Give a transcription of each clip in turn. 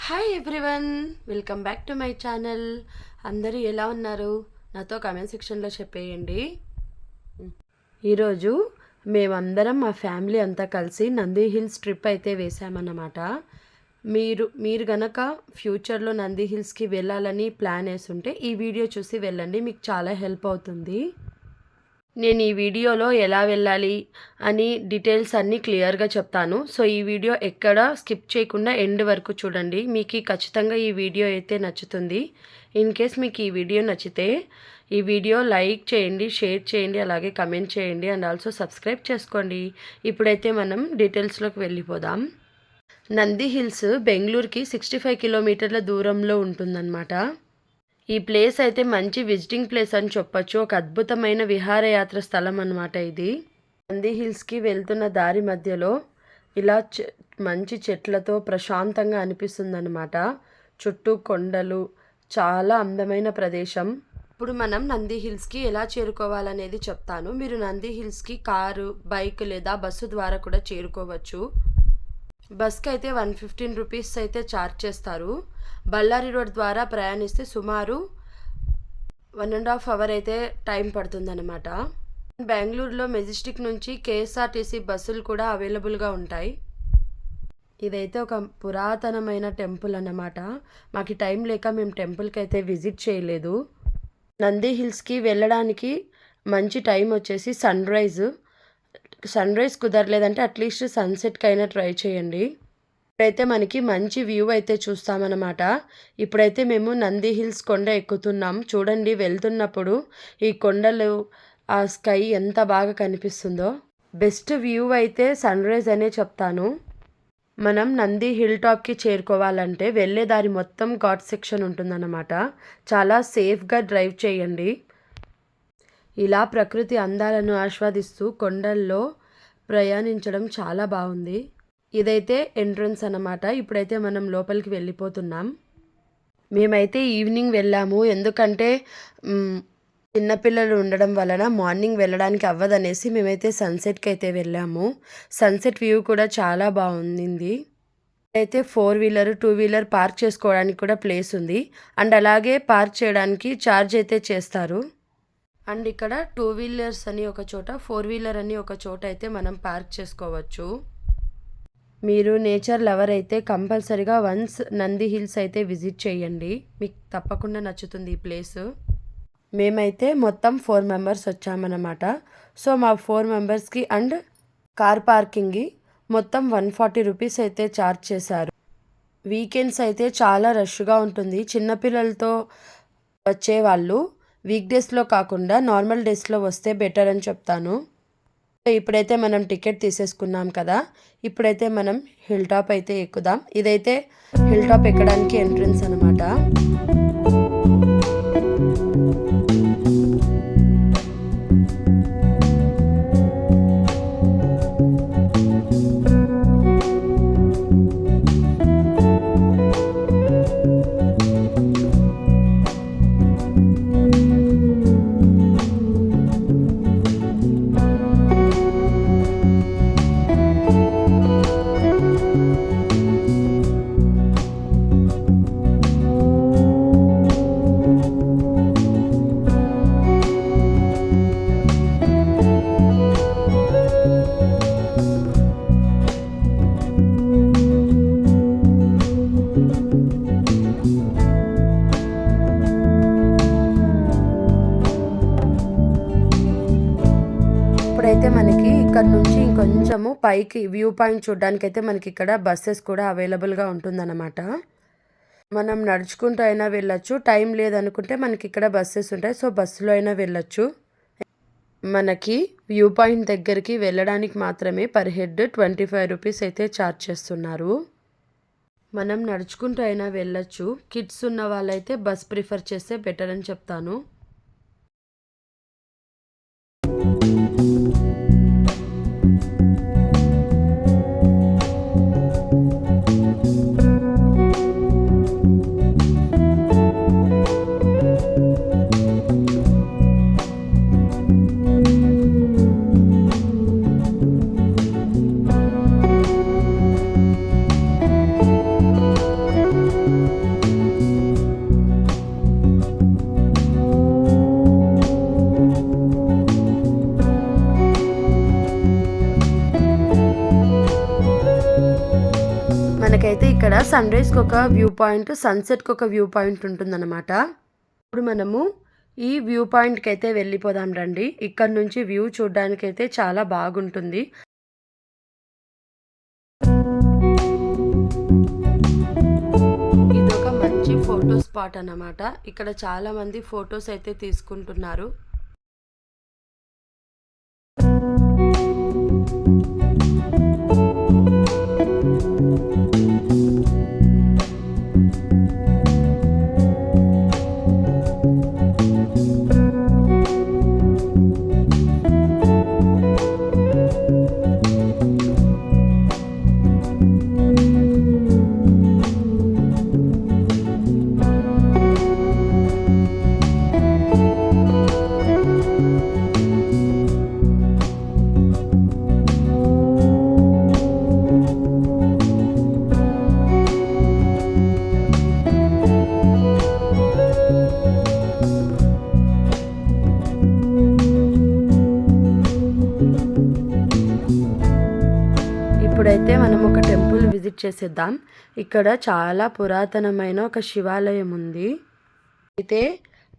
Hi everyone, welcome back to my channel. అందరూ ఎలా ఉన్నారు? నాతో కామెంట్ సెక్షన్లో చెప్పేయండి. ఈరోజు మేమందరం మా ఫ్యామిలీ అంతా కలిసి నంది హిల్స్ ట్రిప్ అయితే వేసామన్నమాట. మీరు గనక ఫ్యూచర్లో నంది హిల్స్కి వెళ్ళాలని ప్లాన్ వేసుంటే ఈ వీడియో చూసి వెళ్ళండి, మీకు చాలా హెల్ప్ అవుతుంది. నేను ఈ వీడియోలో ఎలా వెళ్ళాలి అని డీటెయిల్స్ అన్నీ క్లియర్గా చెప్తాను. సో ఈ వీడియో ఎక్కడ స్కిప్ చేయకుండా ఎండ్ వరకు చూడండి, మీకు ఖచ్చితంగా ఈ వీడియో అయితే నచ్చుతుంది. ఇన్ కేస్ మీకు ఈ వీడియో నచ్చితే ఈ వీడియో లైక్ చేయండి, షేర్ చేయండి, అలాగే కమెంట్ చేయండి అండ్ ఆల్సో సబ్స్క్రైబ్ చేసుకోండి. ఇప్పుడైతే మనం డీటెయిల్స్లోకి వెళ్ళిపోదాం. నంది హిల్స్ బెంగళూరుకి 65 కిలోమీటర్ల దూరంలో ఉంటుందన్నమాట. ఈ ప్లేస్ అయితే మంచి విజిటింగ్ ప్లేస్ అని చెప్పొచ్చు. ఒక అద్భుతమైన విహారయాత్ర స్థలం అన్నమాట ఇది. నంది హిల్స్కి వెళ్తున్న దారి మధ్యలో ఇలా మంచి చెట్లతో ప్రశాంతంగా అనిపిస్తుందన్నమాట. చుట్టూ కొండలు, చాలా అందమైన ప్రదేశం. ఇప్పుడు మనం నంది హిల్స్కి ఎలా చేరుకోవాలనేది చెప్తాను. మీరు నంది హిల్స్కి కారు, బైక్ లేదా బస్సు ద్వారా కూడా చేరుకోవచ్చు. బస్కి అయితే 115 రూపీస్ అయితే ఛార్జ్ చేస్తారు. బళ్ళారి రోడ్ ద్వారా ప్రయాణిస్తే సుమారు 1.5 అవర్ అయితే టైం పడుతుందన్నమాట. బెంగళూరులో మెజెస్టిక్ నుంచి కేఎస్ఆర్టీసీ బస్సులు కూడా అవైలబుల్గా ఉంటాయి. ఇదైతే ఒక పురాతనమైన టెంపుల్ అన్నమాట. మాకు టైం లేక మేము టెంపుల్కి అయితే విజిట్ చేయలేదు. నంది హిల్స్కి వెళ్ళడానికి మంచి టైం వచ్చేసి సన్ రైజ్ కుదరలేదంటే అట్లీస్ట్ సన్సెట్కి అయినా ట్రై చేయండి. ఇప్పుడైతే మనకి మంచి వ్యూ అయితే చూస్తామన్నమాట. ఇప్పుడైతే మేము నంది హిల్స్ కొండ ఎక్కుతున్నాం. చూడండి, వెళ్తున్నప్పుడు ఈ కొండలు, ఆ స్కై ఎంత బాగా కనిపిస్తుందో. బెస్ట్ వ్యూ అయితే సన్ రైజ్ అనే చెప్తాను. మనం నంది హిల్ టాప్కి చేరుకోవాలంటే వెళ్ళే దారి మొత్తం ఘాట్ సెక్షన్ ఉంటుందన్నమాట. చాలా సేఫ్గా డ్రైవ్ చేయండి. ఇలా ప్రకృతి అందాలను ఆస్వాదిస్తూ కొండల్లో ప్రయాణించడం చాలా బాగుంది. ఇదైతే ఎంట్రన్స్ అన్నమాట. ఇప్పుడైతే మనం లోపలికి వెళ్ళిపోతున్నాం. మేమైతే ఈవినింగ్ వెళ్ళాము, ఎందుకంటే చిన్నపిల్లలు ఉండడం వలన మార్నింగ్ వెళ్ళడానికి అవ్వదనేసి మేమైతే సన్సెట్కి అయితే వెళ్ళాము. సన్సెట్ వ్యూ కూడా చాలా బాగుంది. అయితే 4-వీలర్ 2-వీలర్ పార్క్ చేసుకోవడానికి కూడా ప్లేస్ ఉంది అండ్ అలాగే పార్క్ చేయడానికి ఛార్జ్ అయితే చేస్తారు. అండ్ ఇక్కడ 2-వీలర్స్ అని ఒక చోట, 4-వీలర్ అని ఒక చోట అయితే మనం పార్క్ చేసుకోవచ్చు. మీరు నేచర్ లవర్ అయితే కంపల్సరీగా వన్స్ నంది హిల్స్ అయితే విజిట్ చేయండి, మీకు తప్పకుండా నచ్చుతుంది ఈ ప్లేస్. మేమైతే మొత్తం 4 మెంబర్స్ వచ్చామన్నమాట. సో మా 4 మెంబర్స్కి అండ్ కార్ పార్కింగ్కి మొత్తం 140 రూపీస్ అయితే ఛార్జ్ చేశారు. వీకెండ్స్ అయితే చాలా రష్గా ఉంటుంది. చిన్నపిల్లలతో వచ్చేవాళ్ళు వీక్డేస్లో కాకుండా నార్మల్ డేస్లో వస్తే బెటర్ అని చెప్తాను. ఇప్పుడైతే మనం టికెట్ తీసేసుకున్నాం కదా, ఇప్పుడైతే మనం హిల్ టాప్ అయితే ఎక్కుదాం. ఇదైతే హిల్ టాప్ ఎక్కడానికి ఎంట్రన్స్ అనమాట. ఇప్పుడైతే మనకి ఇక్కడ నుంచి ఇంకొంచెము పైకి వ్యూ పాయింట్ చూడడానికి అయితే మనకి ఇక్కడ బస్సెస్ కూడా అవైలబుల్గా ఉంటుందన్నమాట. మనం నడుచుకుంటూ అయినా వెళ్ళొచ్చు, టైం లేదనుకుంటే మనకి ఇక్కడ బస్సెస్ ఉంటాయి, సో బస్సులో అయినా వెళ్ళొచ్చు. మనకి వ్యూ పాయింట్ దగ్గరికి వెళ్ళడానికి మాత్రమే పర్ హెడ్ 25 రూపీస్ అయితే ఛార్జ్ చేస్తున్నారు. మనం నడుచుకుంటూ అయినా వెళ్ళొచ్చు. కిడ్స్ ఉన్న వాళ్ళైతే బస్ ప్రిఫర్ చేస్తే బెటర్ అని చెప్తాను. మనకైతే ఇక్కడ సన్ రైజ్కి ఒక వ్యూ పాయింట్, సన్సెట్కి ఒక వ్యూ పాయింట్ ఉంటుందన్నమాట. ఇప్పుడు మనము ఈ వ్యూ పాయింట్కి అయితే వెళ్ళిపోదాం రండి. ఇక్కడ నుంచి వ్యూ చూడడానికైతే చాలా బాగుంటుంది. ఇదొక మంచి ఫోటో స్పాట్ అన్నమాట. ఇక్కడ చాలా మంది ఫొటోస్ అయితే తీసుకుంటున్నారు. ఇప్పుడైతే మనం ఒక టెంపుల్ విజిట్ చేసేద్దాం. ఇక్కడ చాలా పురాతనమైన ఒక శివాలయం ఉంది. అయితే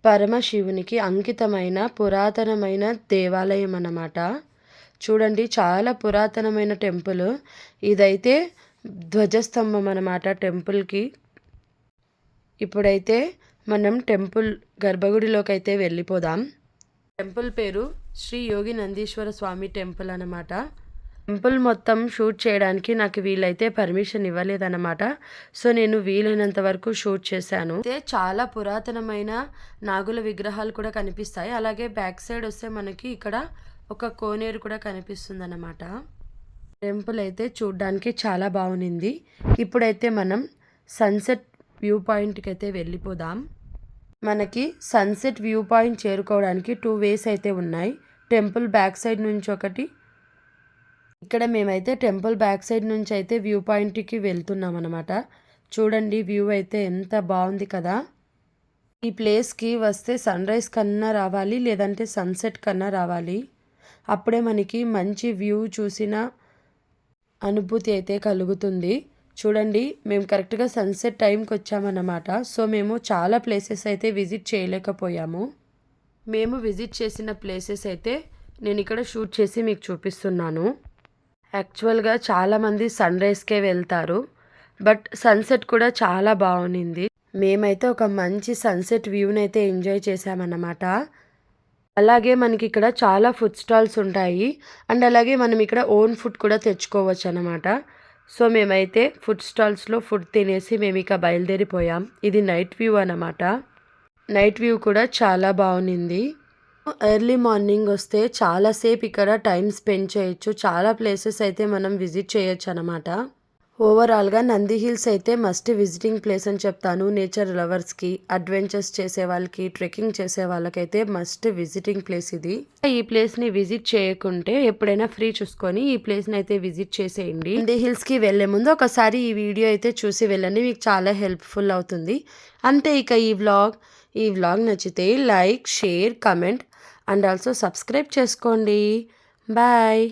పరమశివునికి అంకితమైన పురాతనమైన దేవాలయం అన్నమాట. చూడండి, చాలా పురాతనమైన టెంపుల్. ఇదైతే ధ్వజస్తంభం అన్నమాట టెంపుల్కి. ఇప్పుడైతే మనం టెంపుల్ గర్భగుడిలోకి అయితే వెళ్ళిపోదాం. టెంపుల్ పేరు శ్రీ యోగి నందీశ్వర స్వామి టెంపుల్ అన్నమాట. టెంపుల్ మొత్తం షూట్ చేయడానికి నాకు వీలైతే పర్మిషన్ ఇవ్వలేదన్నమాట. సో నేను వీలైనంత వరకు షూట్ చేశాను. అయితే చాలా పురాతనమైన నాగుల విగ్రహాలు కూడా కనిపిస్తాయి. అలాగే బ్యాక్ సైడ్ వస్తే మనకి ఇక్కడ ఒక కోనేరు కూడా కనిపిస్తుంది అన్నమాట. టెంపుల్ అయితే చూడడానికి చాలా బాగుంది. ఇప్పుడైతే మనం సన్సెట్ వ్యూ పాయింట్కి అయితే వెళ్ళిపోదాం. మనకి సన్సెట్ వ్యూ పాయింట్ చేరుకోవడానికి 2 వేస్ అయితే ఉన్నాయి. టెంపుల్ బ్యాక్ సైడ్ నుంచి ఒకటి, ఇక్కడ మేమైతే టెంపుల్ బ్యాక్ సైడ్ నుంచి అయితే వ్యూ పాయింట్కి వెళ్తున్నాం అనమాట. చూడండి, వ్యూ అయితే ఎంత బాగుంది కదా. ఈ ప్లేస్కి వస్తే సన్ రైజ్ కన్నా రావాలి, లేదంటే సన్సెట్ కన్నా రావాలి. అప్పుడే మనకి మంచి వ్యూ చూసిన అనుభూతి అయితే కలుగుతుంది. చూడండి, మేము కరెక్ట్గా సన్సెట్ టైంకి వచ్చామన్నమాట. సో మేము చాలా ప్లేసెస్ అయితే విజిట్ చేయలేకపోయాము. మేము విజిట్ చేసిన ప్లేసెస్ అయితే నేను ఇక్కడ షూట్ చేసి మీకు చూపిస్తున్నాను. యాక్చువల్గా చాలామంది సన్ రైజ్కే వెళ్తారు, బట్ సన్సెట్ కూడా చాలా బాగుంది. మేమైతే ఒక మంచి సన్సెట్ వ్యూని అయితే ఎంజాయ్ చేసామన్నమాట. అలాగే మనకి ఇక్కడ చాలా ఫుడ్ స్టాల్స్ ఉంటాయి, అండ్ అలాగే మనం ఇక్కడ ఓన్ ఫుడ్ కూడా తెచ్చుకోవచ్చు అన్నమాట. సో మేమైతే ఫుడ్ స్టాల్స్లో ఫుడ్ తినేసి మేము ఇక బయలుదేరిపోయాం. ఇది నైట్ వ్యూ అన్నమాట. నైట్ వ్యూ కూడా చాలా బాగుంది. ఎర్లీ మార్నింగ్ వస్తే చాలాసేపు ఇక్కడ టైం స్పెండ్ చేయొచ్చు. చాలా ప్లేసెస్ అయితే మనం విజిట్ చేయొచ్చు అనమాట. ఓవరాల్గా నంది హిల్స్ అయితే మస్ట్ విజిటింగ్ ప్లేస్ అని చెప్తాను. నేచర్ లవర్స్కి, అడ్వెంచర్స్ చేసే వాళ్ళకి, ట్రెక్కింగ్ చేసే వాళ్ళకైతే మస్ట్ విజిటింగ్ ప్లేస్ ఇది. ఈ ప్లేస్ని విజిట్ చేయకుంటే ఎప్పుడైనా ఫ్రీ చూసుకొని ఈ ప్లేస్ని అయితే విజిట్ చేసేయండి. నంది హిల్స్కి వెళ్ళే ముందు ఒకసారి ఈ వీడియో అయితే చూసి వెళ్ళండి, మీకు చాలా హెల్ప్ఫుల్ అవుతుంది. అంతే. ఇక ఈ వ్లాగ్ నచ్చితే like, share, comment and also subscribe చేసుకోండి. బాయ్.